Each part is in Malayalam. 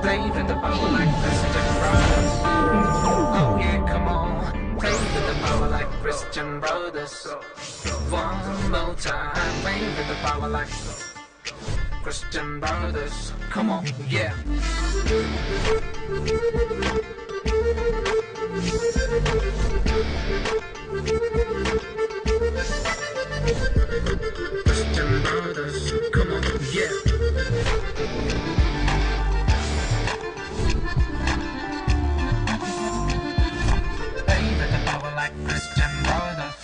Play with the power like Christian Brothers. Oh yeah, come on. Play with the power like Christian Brothers. One more time. Play with the power like Christian Brothers. Come on, yeah. Christian Brothers. Come on, yeah. Christian Brothers.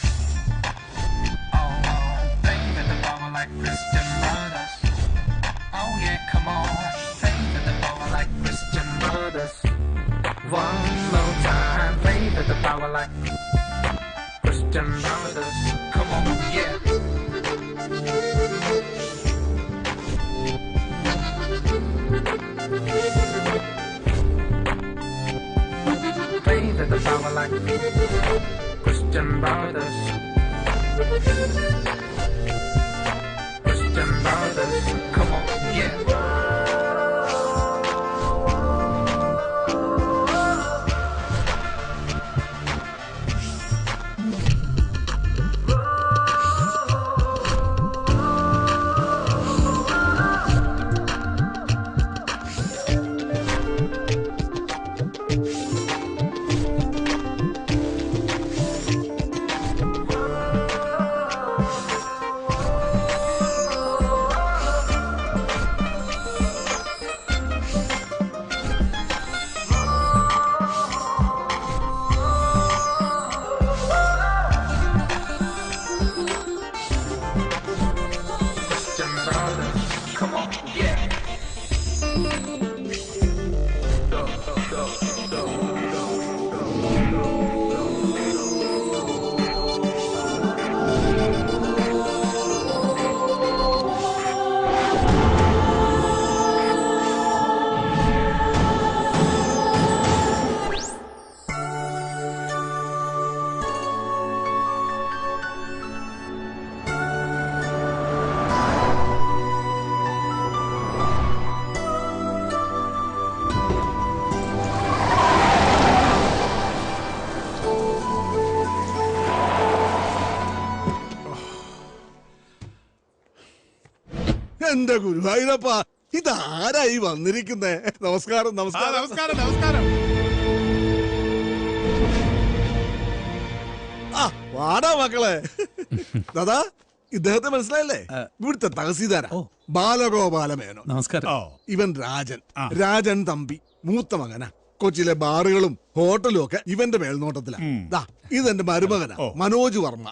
Oh, play with the power like Christian Brothers. Oh yeah, come on. Play with the power like Christian Brothers. One more time. Play with the power like Christian Brothers. Come on, yeah. Play with the power like Christian Brothers. Christian Brothers. Come on, yeah. എന്റെ ഗുരുവായൂരപ്പ, ഇതാരായി വന്നിരിക്കുന്നേ? നമസ്കാരം. നമസ്കാരം. നമസ്കാരം. നമസ്കാരം. ആ വാടാ മക്കളെ. ദാദാ, ഇദ്ദേഹത്തെ മനസ്സിലായില്ലേ? ഇവിടുത്തെ തഹസീൽദാരാ, ബാലഗോപാലമേനോ. നമസ്കാരം. ഇവൻ രാജൻ തമ്പി, മൂത്ത മകനാ. കൊച്ചിയിലെ ബാറുകളും ഹോട്ടലും ഒക്കെ ഇവന്റെ മേൽനോട്ടത്തിലാ. ഇതെന്റെ മരുമകനാ, മനോജ് വർമ്മ.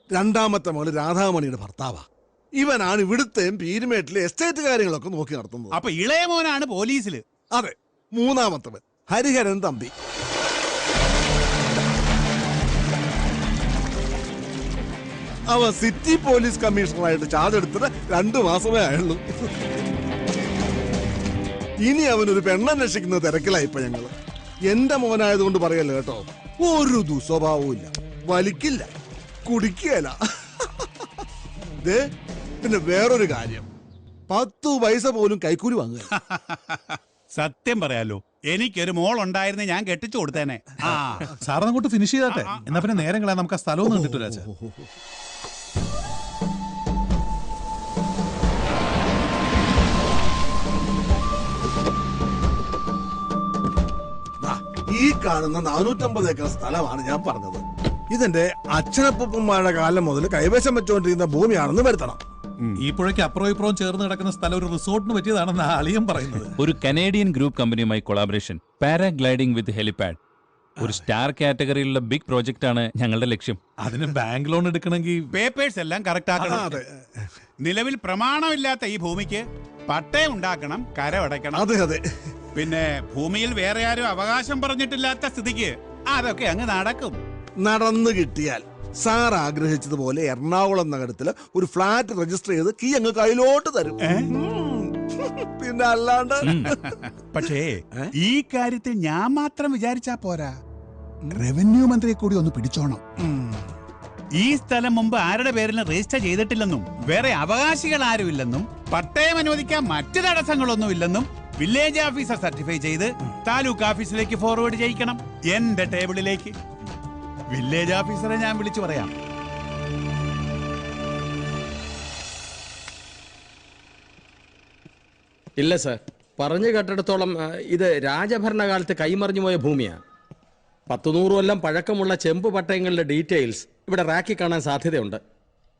രണ്ടാമത്തെ മകള് രാധാമണിയുടെ ഭർത്താവാ. ഇവനാണ് ഇവിടുത്തെയും പീരുമേട്ടിലെ എസ്റ്റേറ്റ് കാര്യങ്ങളൊക്കെ നോക്കി നടത്തുന്നത്. അപ്പൊ ഇളയ മോനാണ് പോലീസില്. അതെ, മൂന്നാമത്തവൻ ഹരിഹരൻ തമ്പി. അവൻ സിറ്റി പോലീസ് കമ്മീഷണറായിട്ട് ചാർജ് എടുത്തിട്ട് 2 മാസമേ ആയുള്ളൂ. ഇനി അവനൊരു പെണ്ണന്വേഷിക്കുന്ന തിരക്കിലായിപ്പോ ഞങ്ങള്. എന്റെ മോനായതുകൊണ്ട് പറയല്ലോ കേട്ടോ, ഒരു ദുസ്വഭാവവും ഇല്ല, വലിക്കില്ല, കുടിക്കുകയല്ല. പിന്നെ വേറൊരു കാര്യം, 10 പൈസ പോലും കൈക്കൂലി വാങ്ങുക. സത്യം പറയാലോ, എനിക്കൊരു മോൾ ഉണ്ടായിരുന്നു, ഞാൻ കെട്ടിച്ചു കൊടുത്തേനെ. സാറിന് അങ്ങോട്ട് ഫിനിഷ് ചെയ്താട്ടെ, എന്നാ പിന്നെ നേരം കളയാൻ നമുക്ക് ആ സ്ഥലവും കണ്ടിട്ടില്ല. ഈ കാണുന്ന 450 ഏക്കർ സ്ഥലമാണ് ഞാൻ പറഞ്ഞത്. ഇതെന്റെ അച്ഛനപ്പന്മാരുടെ കാലം മുതൽ കൈവശം വെച്ചുകൊണ്ടിരുന്ന ഭൂമിയാണെന്ന് വരുത്തണം. ഈ പുഴയ്ക്ക് അപ്പുറവും ഇപ്പുറവും ചേർന്ന് കിടക്കുന്ന സ്ഥലം ഒരു റിസോർട്ടിന് പറ്റിയതാണെന്ന് അളിയൻ പറയുന്നത്. ഒരു കനേഡിയൻ ഗ്രൂപ്പ് കമ്പനിയുമായി കൊളാബറേഷൻ, പാരാഗ്ലൈഡിംഗ് വിത്ത് ഹെലിപാഡ്. ഒരു സ്റ്റാർ കാറ്റഗറിയിലുള്ള ബിഗ് പ്രോജക്റ്റ് ആണ് ഞങ്ങളുടെ ലക്ഷ്യം. അതിന് ബാങ്ക് ലോൺ എടുക്കണമെങ്കിൽ പേപ്പേഴ്സ് എല്ലാം കറക്റ്റ് ആക്കണം. നിലവിൽ പ്രമാണമില്ലാത്ത ഈ ഭൂമിക്ക് പട്ടയം ഉണ്ടാക്കണം, കരമടയ്ക്കണം. അതെ. പിന്നെ ഭൂമിയിൽ വേറെ ആരും അവകാശം പറഞ്ഞിട്ടില്ലാത്ത സ്ഥിതിക്ക് അതൊക്കെ അങ്ങ് നടക്കും. നടന്നു കിട്ടിയാൽ സാർ ആഗ്രഹിച്ചതുപോലെ എറണാകുളം നഗരത്തില് ഒരു ഫ്ലാറ്റ് രജിസ്റ്റർ ചെയ്ത് കീ അങ്ങ് കയ്യിലോട്ട് തരും. പിന്നെ അല്ലാണ്ട്. പക്ഷേ ഈ കാര്യത്തിൽ ഞാൻ മാത്രം വിചാരിച്ചാ പോരാ, റവന്യൂ മന്ത്രിയെ കൂടി ഒന്ന് പിടിച്ചോണം. ഈ സ്ഥലം മുമ്പ് ആരുടെ പേരിൽ രജിസ്റ്റർ ചെയ്തിട്ടില്ലെന്നും വേറെ അവകാശികൾ ആരുമില്ലെന്നും പട്ടയം അനുവദിക്കാൻ മറ്റു തടസ്സങ്ങളൊന്നും ഇല്ലെന്നും വില്ലേജ് ഓഫീസർ സർട്ടിഫൈ ചെയ്ത് താലൂക്ക് ഓഫീസിലേക്ക് ഫോർവേഡ് ചെയ്യിക്കണം, എന്റെ ടേബിളിലേക്ക്. വില്ലേജ് ഓഫീസറെ ഞാൻ വിളിച്ചു പറയാം. ഇല്ല സർ, പറഞ്ഞു കേട്ടിടത്തോളം ഇത് രാജഭരണകാലത്ത് കൈമറിഞ്ഞു പോയ ഭൂമിയാണ്. 100 കൊല്ലം പഴക്കമുള്ള ചെമ്പ് പട്ടയങ്ങളുടെ ഡീറ്റെയിൽസ് ഇവിടെ റാക്കി കാണാൻ സാധ്യതയുണ്ട്.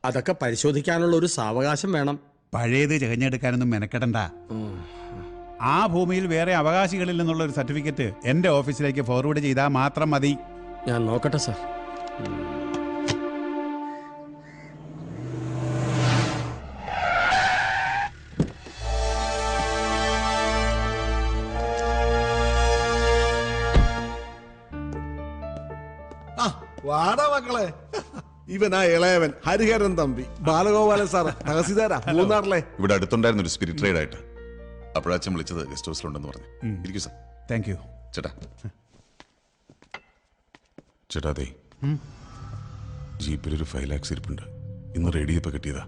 അതൊക്കെ പരിശോധിക്കാനുള്ള ഒരു സാവകാശം വേണം. പഴയത് ചകഞ്ഞെടുക്കാനൊന്നും മെനക്കെടണ്ട. ആ ഭൂമിയിൽ വേറെ അവകാശികളിൽ നിന്നുള്ള ഒരു സർട്ടിഫിക്കറ്റ് എന്റെ ഓഫീസിലേക്ക് ഫോർവേഡ് ചെയ്താൽ മാത്രം മതി. ഞാൻ നോക്കട്ടെ സർ. വാടാ മക്കളെ, ഇവനാ ഇളയവൻ ഹരിഹരൻ തമ്പി, ബാലഗോപാലൻ സാർ തഹസിൽദാരാ മൂന്നാറിലെ. ഇവിടെ അടുത്തുണ്ടായിരുന്നു ഒരു സ്പിരിറ്റ് റൈഡ് ആയിട്ട്. അപ്പോഴാച്ചൻ വിളിച്ചത് ഗസ്റ്റ് ഹൗസിലുണ്ടെന്ന് പറഞ്ഞു. ഇരിക്കൂ സാർ. താങ്ക് യു ചേട്ടാ. ചേട്ടാ അതെ, ജീപ്പിലൊരു 5 lakhs ഇരിപ്പുണ്ട്. ഇന്ന് റെഡി ചെയ്യപ്പോ കിട്ടിയതാ.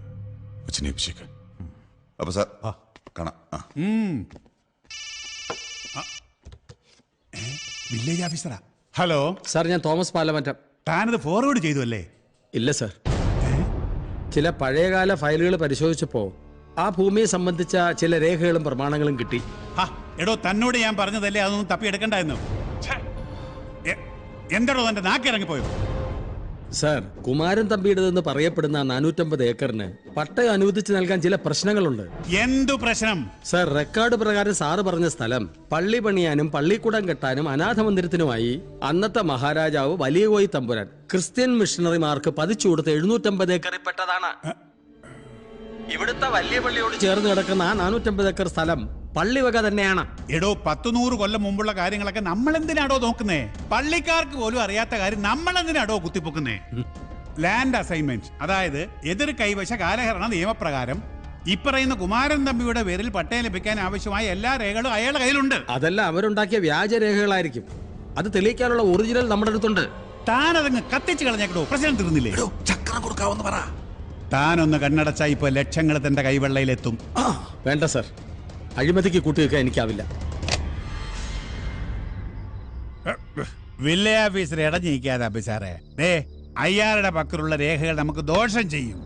അച്ഛനെ ഏൽപ്പിച്ചേക്ക്. അപ്പൊ സാർ കാണാം. വില്ലേജ് ഓഫീസറാ. ഹലോ സാർ, ഞാൻ തോമസ് പാലമറ്റം. താനത് ഫോർവേഡ് ചെയ്തു അല്ലേ? ഇല്ല സർ, ചില പഴയകാല ഫയലുകൾ പരിശോധിച്ചപ്പോൾ ആ ഭൂമിയെ സംബന്ധിച്ച ചില രേഖകളും പ്രമാണങ്ങളും കിട്ടി. എടോ, തന്നോട് ഞാൻ പറഞ്ഞതല്ലേ അതൊന്നും തപ്പിയെടുക്കണ്ടായിരുന്നു. എന്താടോ തന്റെ നാക്കിറങ്ങിപ്പോയോ? സർ, കുമാരൻ തമ്പിയുടേതെന്ന് പറയപ്പെടുന്ന 450 ഏക്കറിന് പട്ടയം അനുവദിച്ച് നൽകാൻ ചില പ്രശ്നങ്ങളുണ്ട്. എന്തു പ്രശ്നം? സർ, റെക്കോർഡ് പ്രകാരം സാറ് പറഞ്ഞ സ്ഥലം പള്ളി പണിയാനും പള്ളിക്കൂടം കെട്ടാനും അനാഥ മന്ദിരത്തിനുമായി അന്നത്തെ മഹാരാജാവ് വലിയ കോയി തമ്പുരാൻ ക്രിസ്ത്യൻ മിഷണറിമാർക്ക് പതിച്ചു കൊടുത്ത 750 ഏക്കറിൽ പെട്ടതാണ്. ഇവിടുത്തെ വലിയ പള്ളിയോട് ചേർന്ന് കിടക്കുന്ന ആ 450 ഏക്കർ സ്ഥലം പള്ളി വക തന്നെയാണ്. എടോ, 100 കൊല്ലം മുമ്പുള്ള കാര്യങ്ങളൊക്കെ നമ്മൾ എന്തിനാടോ നോക്കുന്നേ? പള്ളിക്കാർക്ക് പോലും അറിയാത്ത കാര്യം നമ്മൾ എന്തിനാടോ കുത്തിപ്പൊക്കുന്നേ? ലാൻഡ് അസൈൻമെന്റ്, അതായത് എതിർ കൈവശ കാലഹരണ നിയമപ്രകാരം ഇപ്പറയുന്ന കുമാരൻ തമ്പിയുടെ പേരിൽ പട്ടയം ലഭിക്കാൻ ആവശ്യമായ എല്ലാ രേഖകളും അയാളുടെ കയ്യിലുണ്ട്. അതെല്ലാം അവരുണ്ടാക്കിയ വ്യാജരേഖകളായിരിക്കും. അത് തെളിയിക്കാനുള്ള ഒറിജിനൽ നമ്മുടെ അടുത്തുണ്ട്. താനതങ്ങ് കത്തിച്ച് കളഞ്ഞേക്കടോ, പ്രശ്നം തീർന്നില്ലേ? ചക്രം കൊടുക്കാവെന്ന് പറ. താനൊന്ന് കണ്ണടച്ച ഇപ്പൊ ലക്ഷങ്ങൾ തന്റെ കൈവെള്ളയിലെത്തും. വേണ്ട സർ, അഴിമതിക്ക് കൂട്ടിവെക്കാൻ എനിക്കാവില്ല. വില്ലേജ് ഓഫീസർ ഇടഞ്ഞിരിക്കാതെ അഭിസാറേ. അയ്യാറുടെ പക്കലുള്ള രേഖകൾ നമുക്ക് ദോഷം ചെയ്യും.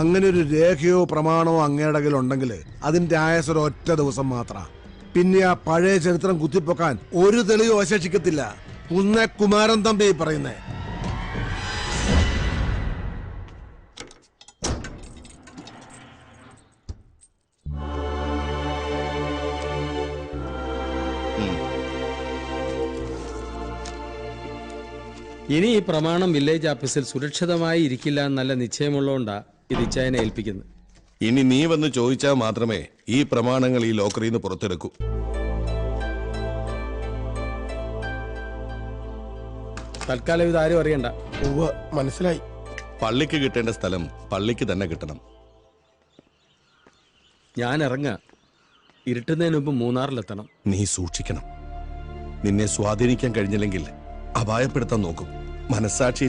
അങ്ങനെ ഒരു രേഖയോ പ്രമാണമോ അങ്ങയുടെ കയ്യിലുണ്ടെങ്കിൽ അതിന്റെ ആയസ് ഒറ്റ ദിവസം മാത്രം. പിന്നെ ആ പഴയ ചരിത്രം കുത്തിപ്പൊക്കാൻ ഒരു തെളിവും അവശേഷിക്കത്തില്ല. കുമാരൻ തമ്പി പറയുന്നേ. ഇനി ഈ പ്രമാണം വില്ലേജ് ഓഫീസിൽ സുരക്ഷിതമായി ഇരിക്കില്ല എന്നല്ല നിശ്ചയമുള്ളതുകൊണ്ടാ ഇത് ഇച്ചായനെ ഏൽപ്പിക്കുന്നത്. ഇനി നീ വന്ന് ചോദിച്ചാൽ മാത്രമേ ഈ പ്രമാണങ്ങൾ ഈ ലോക്കറിൽ നിന്ന് പുറത്തെടുക്കൂ. തൽക്കാലം ഇത് ആരും അറിയണ്ട. മനസ്സിലായി. പള്ളിക്ക് കിട്ടേണ്ട സ്ഥലം പള്ളിക്ക് തന്നെ കിട്ടണം. ഞാൻ ഇറങ്ങാം. ഇരുട്ടുന്നതിന് മുമ്പ് മൂന്നാറിലെത്തണം. നീ സൂക്ഷിക്കണം. നിന്നെ സ്വാധീനിക്കാൻ കഴിഞ്ഞില്ലെങ്കിൽ അപായപ്പെടുത്താൻ നോക്കും. മനസ്സാക്ഷി